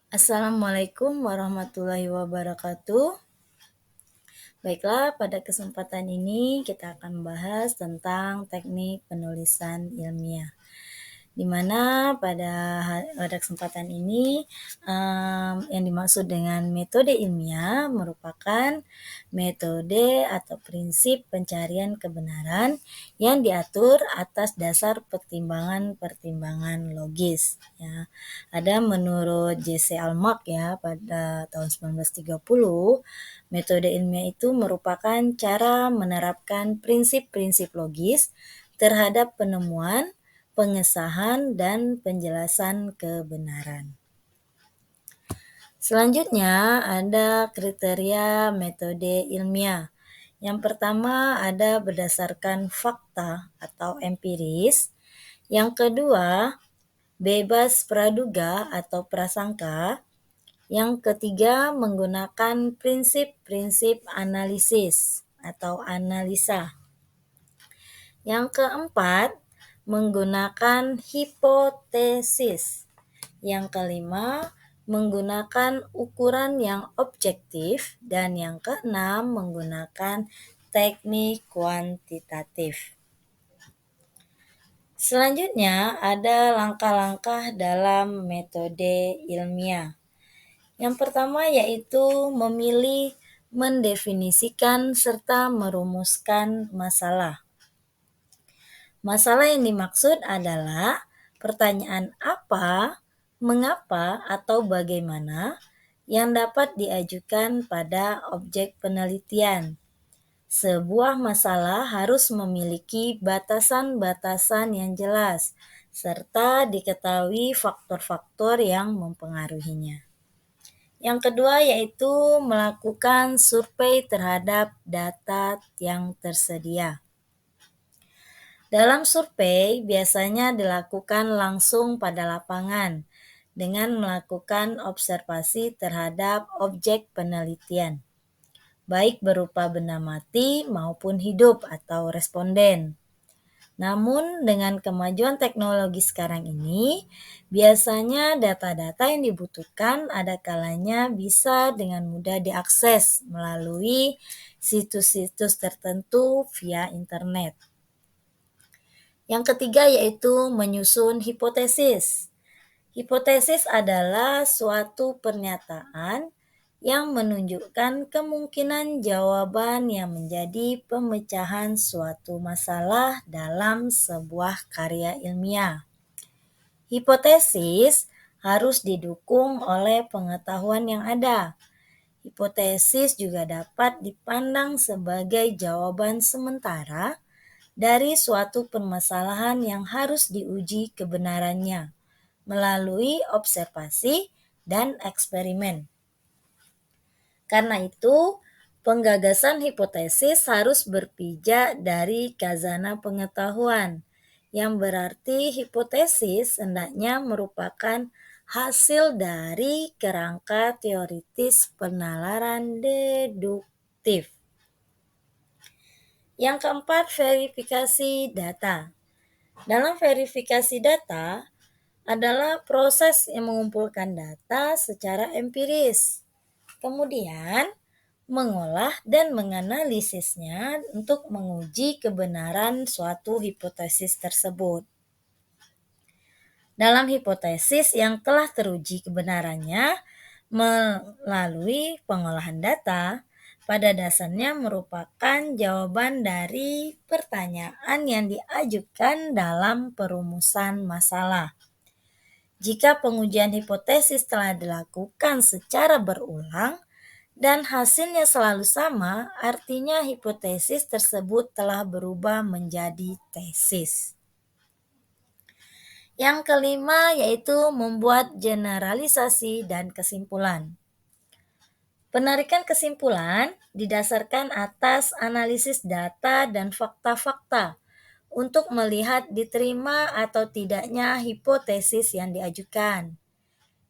Assalamualaikum warahmatullahi wabarakatuh. Baiklah, pada kesempatan ini kita akan bahas tentang teknik penulisan ilmiah. Di mana pada kesempatan ini yang dimaksud dengan metode ilmiah merupakan metode atau prinsip pencarian kebenaran yang diatur atas dasar pertimbangan-pertimbangan logis. Ya. Ada menurut J.C. Almag ya pada tahun 1930, metode ilmiah itu merupakan cara menerapkan prinsip-prinsip logis terhadap penemuan, pengesahan, dan penjelasan kebenaran. Selanjutnya ada kriteria metode ilmiah. Yang pertama ada berdasarkan fakta atau empiris. Yang kedua, bebas praduga atau prasangka. Yang ketiga, menggunakan prinsip-prinsip analisis atau analisa. Yang keempat, menggunakan hipotesis. Yang kelima, menggunakan ukuran yang objektif. Dan yang keenam, menggunakan teknik kuantitatif. Selanjutnya ada langkah-langkah dalam metode ilmiah. Yang pertama yaitu memilih, mendefinisikan, serta merumuskan masalah. Masalah yang dimaksud adalah pertanyaan apa, mengapa, atau bagaimana yang dapat diajukan pada objek penelitian. Sebuah masalah harus memiliki batasan-batasan yang jelas, serta diketahui faktor-faktor yang mempengaruhinya. Yang kedua yaitu melakukan survei terhadap data yang tersedia. Dalam survei biasanya dilakukan langsung pada lapangan dengan melakukan observasi terhadap objek penelitian, baik berupa benda mati maupun hidup atau responden. Namun dengan kemajuan teknologi sekarang ini, biasanya data-data yang dibutuhkan ada kalanya bisa dengan mudah diakses melalui situs-situs tertentu via internet. Yang ketiga yaitu menyusun hipotesis. Hipotesis adalah suatu pernyataan yang menunjukkan kemungkinan jawaban yang menjadi pemecahan suatu masalah dalam sebuah karya ilmiah. Hipotesis harus didukung oleh pengetahuan yang ada. Hipotesis juga dapat dipandang sebagai jawaban sementara dari suatu permasalahan yang harus diuji kebenarannya melalui observasi dan eksperimen. Karena itu, penggagasan hipotesis harus berpijak dari khazanah pengetahuan, yang berarti hipotesis hendaknya merupakan hasil dari kerangka teoritis penalaran deduktif. Yang keempat, verifikasi data. Dalam verifikasi data adalah proses yang mengumpulkan data secara empiris, kemudian mengolah dan menganalisisnya untuk menguji kebenaran suatu hipotesis tersebut. Dalam hipotesis yang telah teruji kebenarannya melalui pengolahan data, pada dasarnya merupakan jawaban dari pertanyaan yang diajukan dalam perumusan masalah. Jika pengujian hipotesis telah dilakukan secara berulang dan hasilnya selalu sama, artinya hipotesis tersebut telah berubah menjadi tesis. Yang kelima yaitu membuat generalisasi dan kesimpulan. Penarikan kesimpulan didasarkan atas analisis data dan fakta-fakta untuk melihat diterima atau tidaknya hipotesis yang diajukan.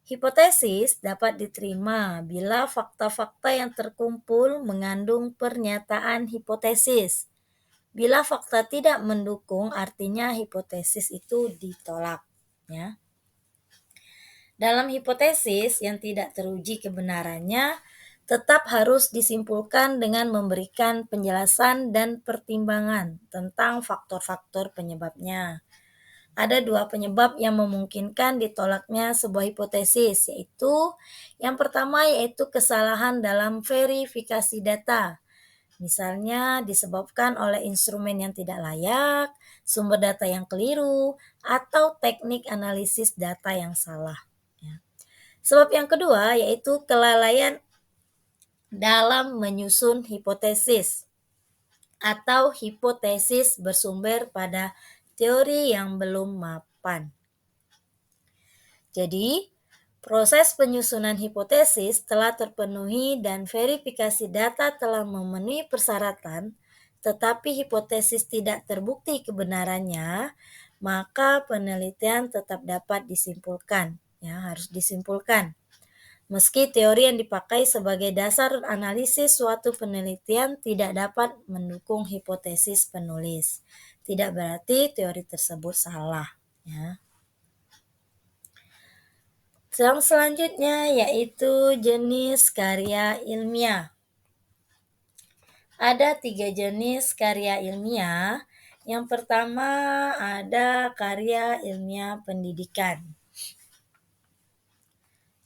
Hipotesis dapat diterima bila fakta-fakta yang terkumpul mengandung pernyataan hipotesis. Bila fakta tidak mendukung, artinya hipotesis itu ditolak. Ya. Dalam hipotesis yang tidak teruji kebenarannya, tetap harus disimpulkan dengan memberikan penjelasan dan pertimbangan tentang faktor-faktor penyebabnya. Ada dua penyebab yang memungkinkan ditolaknya sebuah hipotesis, yaitu yang pertama yaitu kesalahan dalam verifikasi data. Misalnya disebabkan oleh instrumen yang tidak layak, sumber data yang keliru, atau teknik analisis data yang salah. Ya. Sebab yang kedua yaitu kelalaian dalam menyusun hipotesis atau hipotesis bersumber pada teori yang belum mapan. Jadi, proses penyusunan hipotesis telah terpenuhi dan verifikasi data telah memenuhi persyaratan, tetapi hipotesis tidak terbukti kebenarannya, maka penelitian tetap dapat disimpulkan. Ya, harus disimpulkan. Meski teori yang dipakai sebagai dasar analisis suatu penelitian tidak dapat mendukung hipotesis penulis. Tidak berarti teori tersebut salah. Ya. Yang selanjutnya yaitu jenis karya ilmiah. Ada 3 jenis karya ilmiah. Yang pertama ada karya ilmiah pendidikan.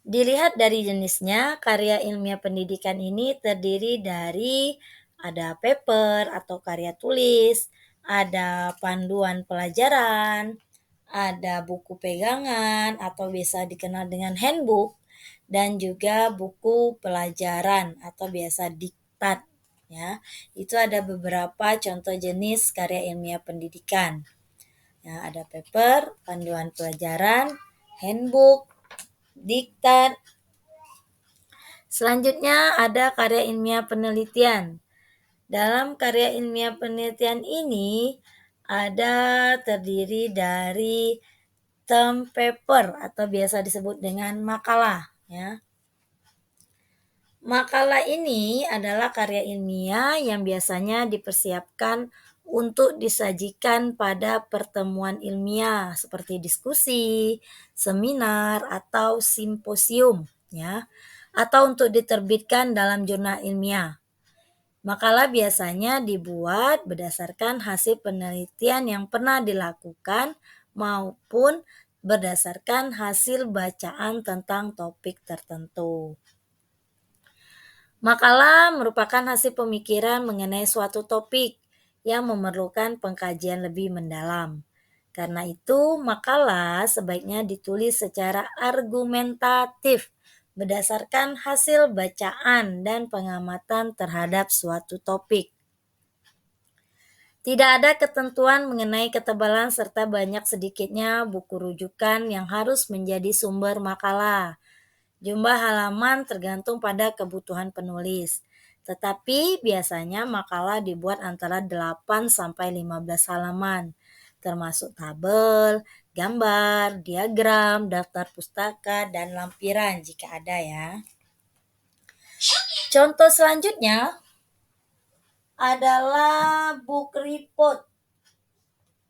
Dilihat dari jenisnya, karya ilmiah pendidikan ini terdiri dari ada paper atau karya tulis, ada panduan pelajaran, ada buku pegangan atau biasa dikenal dengan handbook, dan juga buku pelajaran atau biasa diktat. Ya, itu ada beberapa contoh jenis karya ilmiah pendidikan. Ya, ada paper, panduan pelajaran, handbook, diktat. Selanjutnya ada karya ilmiah penelitian. Dalam karya ilmiah penelitian ini ada terdiri dari term paper atau biasa disebut dengan makalah. Ya. Makalah ini adalah karya ilmiah yang biasanya dipersiapkan untuk disajikan pada pertemuan ilmiah seperti diskusi, seminar, atau simposium, ya, atau untuk diterbitkan dalam jurnal ilmiah. Makalah biasanya dibuat berdasarkan hasil penelitian yang pernah dilakukan maupun berdasarkan hasil bacaan tentang topik tertentu. Makalah merupakan hasil pemikiran mengenai suatu topik yang memerlukan pengkajian lebih mendalam. Karena itu, makalah sebaiknya ditulis secara argumentatif berdasarkan hasil bacaan dan pengamatan terhadap suatu topik. Tidak ada ketentuan mengenai ketebalan serta banyak sedikitnya buku rujukan yang harus menjadi sumber makalah. Jumlah halaman tergantung pada kebutuhan penulis. Tetapi biasanya makalah dibuat antara 8 sampai 15 halaman, termasuk tabel, gambar, diagram, daftar pustaka, dan lampiran jika ada ya. Contoh selanjutnya adalah book report.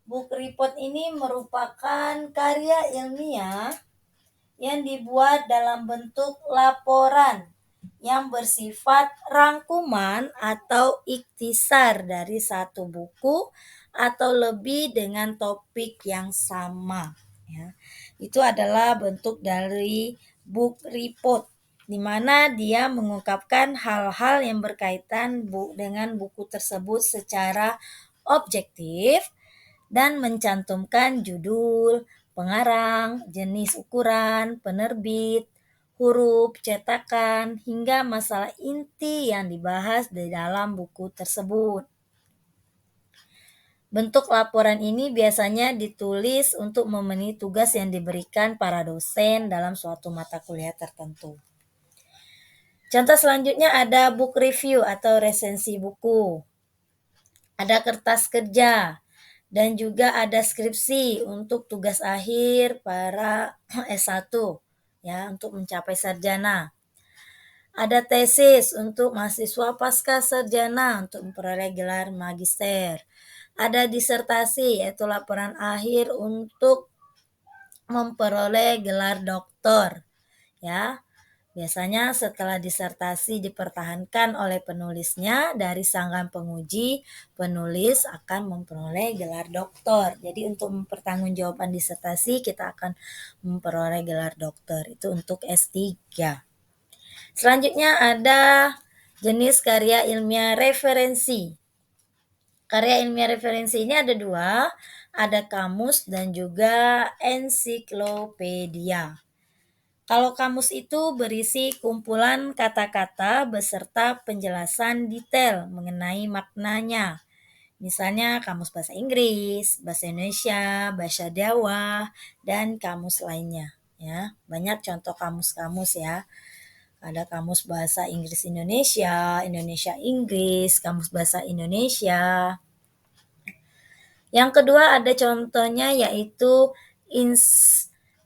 Book report ini merupakan karya ilmiah yang dibuat dalam bentuk laporan yang bersifat rangkuman atau ikhtisar dari satu buku atau lebih dengan topik yang sama. Ya. Itu adalah bentuk dari book report, di mana dia mengungkapkan hal-hal yang berkaitan dengan buku tersebut secara objektif dan mencantumkan judul, pengarang, jenis ukuran, penerbit, huruf, cetakan, hingga masalah inti yang dibahas di dalam buku tersebut. Bentuk laporan ini biasanya ditulis untuk memenuhi tugas yang diberikan para dosen dalam suatu mata kuliah tertentu. Contoh selanjutnya ada book review atau resensi buku. Ada kertas kerja, dan juga ada skripsi untuk tugas akhir para S1 ya, untuk mencapai sarjana. Ada tesis untuk mahasiswa pasca sarjana untuk memperoleh gelar magister. Ada disertasi yaitu laporan akhir untuk memperoleh gelar doktor, ya. Biasanya setelah disertasi dipertahankan oleh penulisnya dari sanggahan penguji, penulis akan memperoleh gelar doktor. Jadi untuk mempertanggungjawabkan disertasi kita akan memperoleh gelar doktor. Itu untuk S3. Selanjutnya ada jenis karya ilmiah referensi. Karya ilmiah referensi ini ada dua, ada kamus dan juga ensiklopedia. Kalau kamus itu berisi kumpulan kata-kata beserta penjelasan detail mengenai maknanya. Misalnya kamus bahasa Inggris, bahasa Indonesia, bahasa Jawa, dan kamus lainnya. Ya, banyak contoh kamus-kamus ya. Ada kamus bahasa Inggris Indonesia, Indonesia Inggris, kamus bahasa Indonesia. Yang kedua ada contohnya yaitu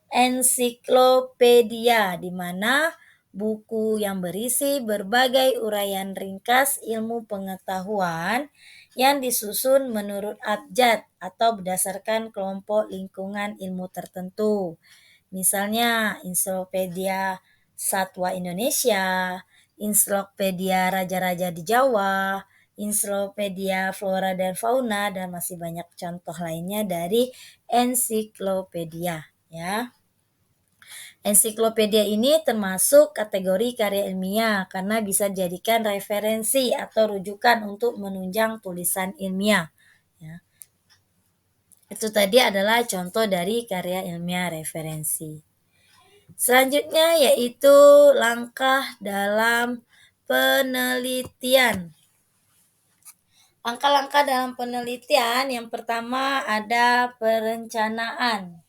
ensiklopedia, di mana buku yang berisi berbagai uraian ringkas ilmu pengetahuan yang disusun menurut abjad atau berdasarkan kelompok lingkungan ilmu tertentu. Misalnya ensiklopedia Satwa Indonesia, ensiklopedia Raja-Raja di Jawa, ensiklopedia Flora dan Fauna, dan masih banyak contoh lainnya dari ensiklopedia, ya. Ensiklopedia ini termasuk kategori karya ilmiah karena bisa dijadikan referensi atau rujukan untuk menunjang tulisan ilmiah, ya. Itu tadi adalah contoh dari karya ilmiah referensi. Selanjutnya yaitu langkah dalam penelitian. Langkah-langkah dalam penelitian yang pertama ada perencanaan.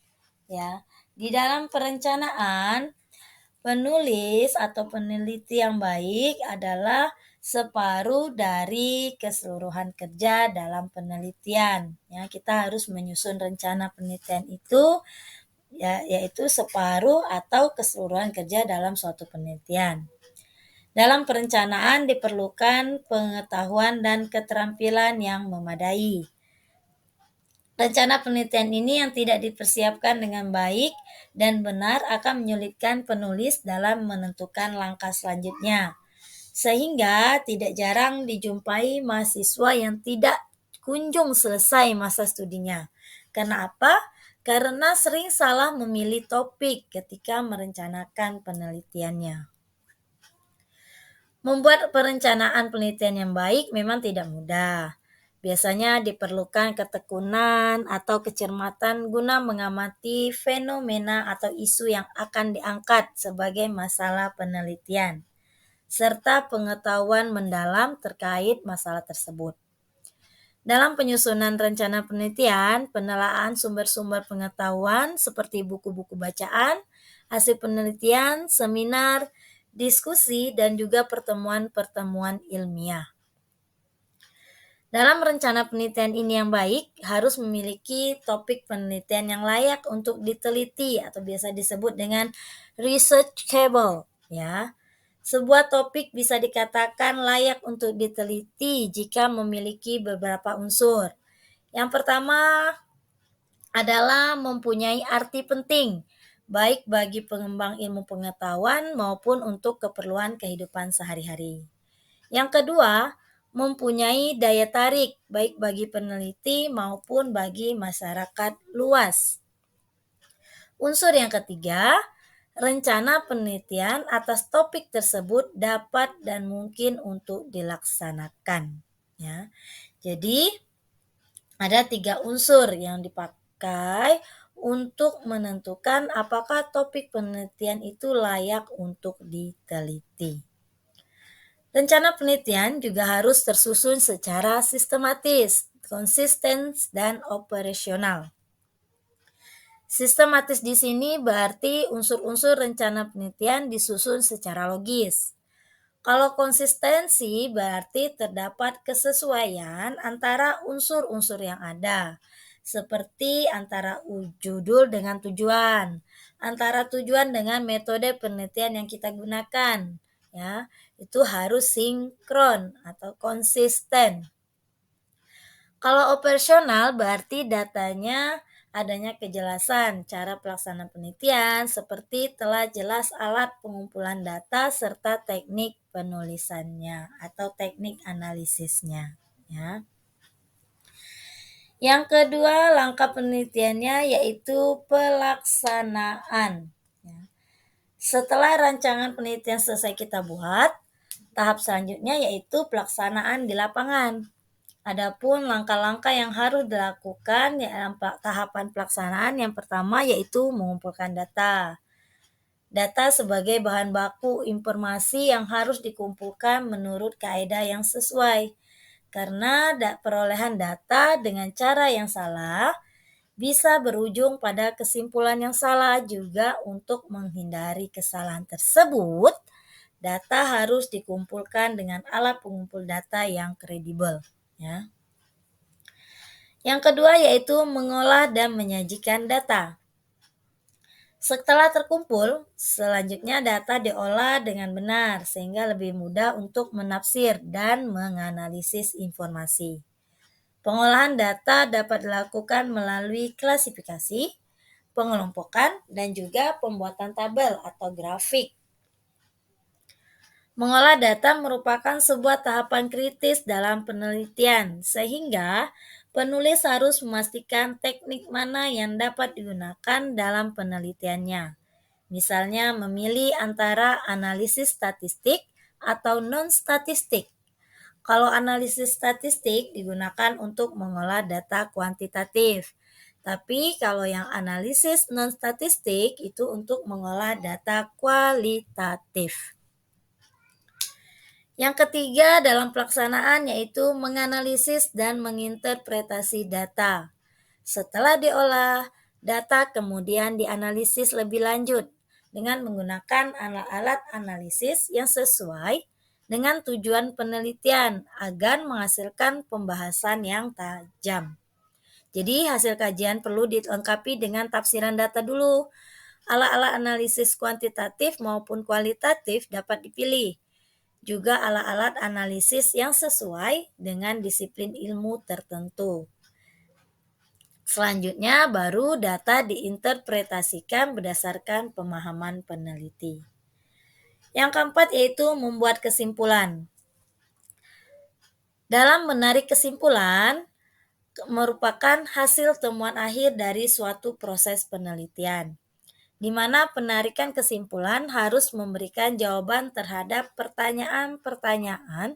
Ya, di dalam perencanaan, penulis atau peneliti yang baik adalah separuh dari keseluruhan kerja dalam penelitian. Ya, kita harus menyusun rencana penelitian itu, ya, yaitu separuh atau keseluruhan kerja dalam suatu penelitian. Dalam perencanaan diperlukan pengetahuan dan keterampilan yang memadai. Rencana penelitian ini yang tidak dipersiapkan dengan baik dan benar akan menyulitkan penulis dalam menentukan langkah selanjutnya. Sehingga tidak jarang dijumpai mahasiswa yang tidak kunjung selesai masa studinya. Karena apa? Karena sering salah memilih topik ketika merencanakan penelitiannya. Membuat perencanaan penelitian yang baik memang tidak mudah. Biasanya diperlukan ketekunan atau kecermatan guna mengamati fenomena atau isu yang akan diangkat sebagai masalah penelitian, serta pengetahuan mendalam terkait masalah tersebut. Dalam penyusunan rencana penelitian, penelaahan sumber-sumber pengetahuan seperti buku-buku bacaan, hasil penelitian, seminar, diskusi, dan juga pertemuan-pertemuan ilmiah. Dalam rencana penelitian ini yang baik, harus memiliki topik penelitian yang layak untuk diteliti atau biasa disebut dengan researchable, ya. Sebuah topik bisa dikatakan layak untuk diteliti jika memiliki beberapa unsur. Yang pertama adalah mempunyai arti penting, baik bagi pengembang ilmu pengetahuan maupun untuk keperluan kehidupan sehari-hari. Yang kedua, mempunyai daya tarik, baik bagi peneliti maupun bagi masyarakat luas. Unsur yang ketiga, rencana penelitian atas topik tersebut dapat dan mungkin untuk dilaksanakan. Ya. Jadi, ada 3 unsur yang dipakai untuk menentukan apakah topik penelitian itu layak untuk diteliti. Rencana penelitian juga harus tersusun secara sistematis, konsisten, dan operasional. Sistematis di sini berarti unsur-unsur rencana penelitian disusun secara logis. Kalau konsistensi berarti terdapat kesesuaian antara unsur-unsur yang ada, seperti antara judul dengan tujuan, antara tujuan dengan metode penelitian yang kita gunakan, ya. Itu harus sinkron atau konsisten. Kalau operasional berarti datanya adanya kejelasan cara pelaksanaan penelitian seperti telah jelas alat pengumpulan data serta teknik penulisannya atau teknik analisisnya, ya. Yang kedua, langkah penelitiannya yaitu pelaksanaan. Ya. Setelah rancangan penelitian selesai kita buat, tahap selanjutnya yaitu pelaksanaan di lapangan. Adapun langkah-langkah yang harus dilakukan dalam tahapan pelaksanaan yang pertama yaitu mengumpulkan data. Data sebagai bahan baku informasi yang harus dikumpulkan menurut kaidah yang sesuai. Karena perolehan data dengan cara yang salah bisa berujung pada kesimpulan yang salah. Juga untuk menghindari kesalahan tersebut, data harus dikumpulkan dengan alat pengumpul data yang kredibel, ya. Yang kedua yaitu mengolah dan menyajikan data. Setelah terkumpul, selanjutnya data diolah dengan benar sehingga lebih mudah untuk menafsir dan menganalisis informasi. Pengolahan data dapat dilakukan melalui klasifikasi, pengelompokan, dan juga pembuatan tabel atau grafik. Mengolah data merupakan sebuah tahapan kritis dalam penelitian, sehingga penulis harus memastikan teknik mana yang dapat digunakan dalam penelitiannya. Misalnya memilih antara analisis statistik atau non-statistik. Kalau analisis statistik digunakan untuk mengolah data kuantitatif. Tapi kalau yang analisis non-statistik itu untuk mengolah data kualitatif. Yang ketiga dalam pelaksanaan yaitu menganalisis dan menginterpretasi data. Setelah diolah, data kemudian dianalisis lebih lanjut dengan menggunakan alat-alat analisis yang sesuai dengan tujuan penelitian agar menghasilkan pembahasan yang tajam. Jadi hasil kajian perlu dilengkapi dengan tafsiran data dulu. Alat-alat analisis kuantitatif maupun kualitatif dapat dipilih. Juga alat-alat analisis yang sesuai dengan disiplin ilmu tertentu. Selanjutnya baru data diinterpretasikan berdasarkan pemahaman peneliti. Yang keempat yaitu membuat kesimpulan. Dalam menarik kesimpulan merupakan hasil temuan akhir dari suatu proses penelitian, di mana penarikan kesimpulan harus memberikan jawaban terhadap pertanyaan-pertanyaan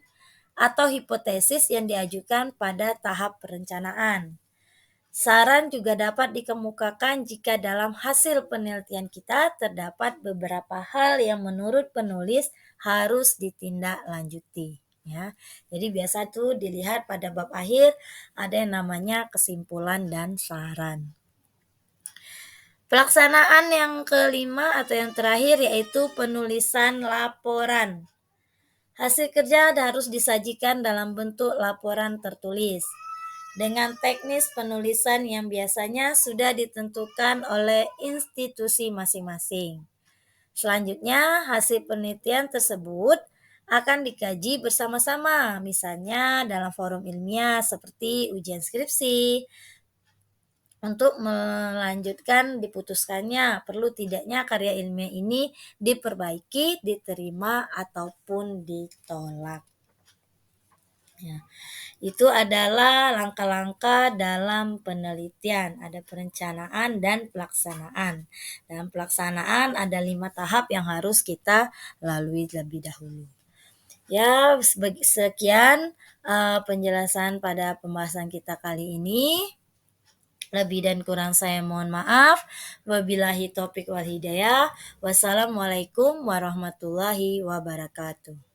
atau hipotesis yang diajukan pada tahap perencanaan. Saran juga dapat dikemukakan jika dalam hasil penelitian kita terdapat beberapa hal yang menurut penulis harus ditindaklanjuti. Ya, jadi biasa tuh dilihat pada bab akhir ada yang namanya kesimpulan dan saran. Pelaksanaan yang kelima atau yang terakhir yaitu penulisan laporan. Hasil kerja harus disajikan dalam bentuk laporan tertulis dengan teknis penulisan yang biasanya sudah ditentukan oleh institusi masing-masing. Selanjutnya, hasil penelitian tersebut akan dikaji bersama-sama, misalnya dalam forum ilmiah seperti ujian skripsi. Untuk melanjutkan diputuskannya perlu tidaknya karya ilmiah ini diperbaiki, diterima, ataupun ditolak. Ya, itu adalah langkah-langkah dalam penelitian. Ada perencanaan dan pelaksanaan. Dalam pelaksanaan ada 5 tahap yang harus kita lalui terlebih dahulu. Ya, sekian penjelasan pada pembahasan kita kali ini. Lebih dan kurang saya mohon maaf. Wabillahi taufiq wal hidayah. Wassalamualaikum warahmatullahi wabarakatuh.